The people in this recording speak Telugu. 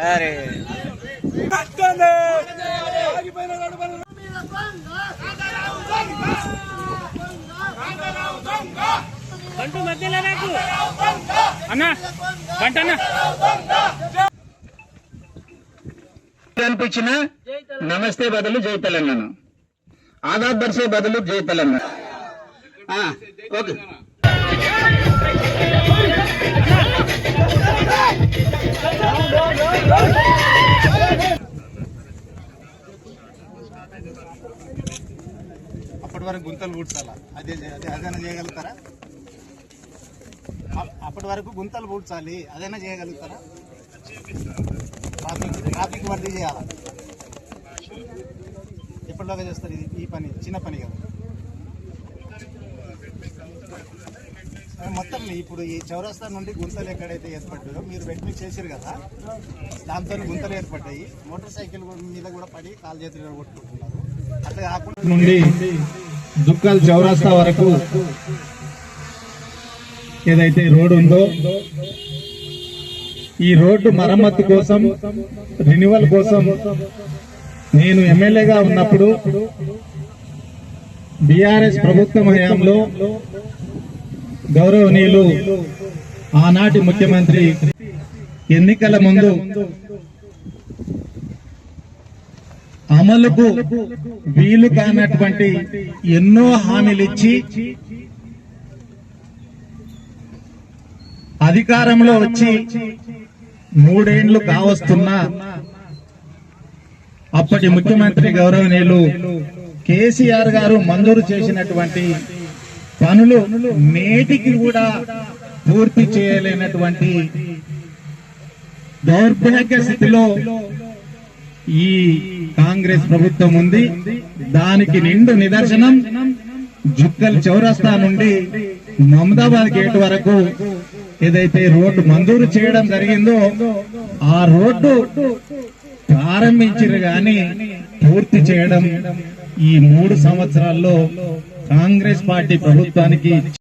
అరే బంటు మధ్యలో నాకు అన్నా బంటన్నా అనిపించిన నమస్తే బదులు జై తెలంగాణ, ఆదాబ్ బర్సే బదులు జై తెలంగాణ. ఓకే అప్పటి వరకు గుంతలు పూడ్చాలా? అదైనా చేయగలుగుతారా? అప్పటి వరకు గుంతలు పూడ్చాలి, అదైనా చేయగలుగుతారా? ట్రాఫిక్ వర్దీ చేయాలా? ఎప్పటిలాగా చేస్తారు? ఈ పని చిన్న పని కదా. మొత్తం ఇప్పుడు ఈ చౌరస్తా నుండి గుంతలు ఎక్కడైతే ఏర్పడ్డాయో మీరు వెట్మి చేసారు కదా, దాంతో గుంతలు ఏర్పడ్డాయి. మోటార్ సైకిల్ మీద కూడా పడి కాలు చేతులు కొట్టుకుంటున్నారు. అట్లా కాకుండా నుండి జుక్కల్ చౌరస్తా వరకు ఏదైతే రోడ్డు ఉందో ఈ రోడ్డు మరమ్మతు కోసం, రెన్యువల్ కోసం నేను ఎమ్మెల్యేగా ఉన్నప్పుడు బీఆర్ఎస్ ప్రభుత్వం హయాంలో గౌరవనీయులు ఆనాటి ముఖ్యమంత్రి ఎన్నికల ముందు అమలుకు వీలు కానటువంటి ఎన్నో హామీలు ఇచ్చి అధికారంలో వచ్చి 3 ఏళ్లు కావస్తున్నా అప్పటి ముఖ్యమంత్రి గౌరవనీయులు కేసీఆర్ గారు మంజూరు చేసినటువంటి పనులు నేటికి కూడా పూర్తి చేయలేనటువంటి దౌర్భాగ్య స్థితిలో ఈ కాంగ్రెస్ ప్రభుత్వం ఉంది. దానికి నిండు నిదర్శనం జుక్కల్ చౌరస్తా నుండి మమదాబాద్ గేట్ వరకు ఏదైతే రోడ్డు మంజూరు చేయడం జరిగిందో ఆ రోడ్డు ప్రారంభించారు గాని పూర్తి చేయడం ఈ 3 సంవత్సరాల్లో కాంగ్రెస్ పార్టీ ప్రభుత్వానికి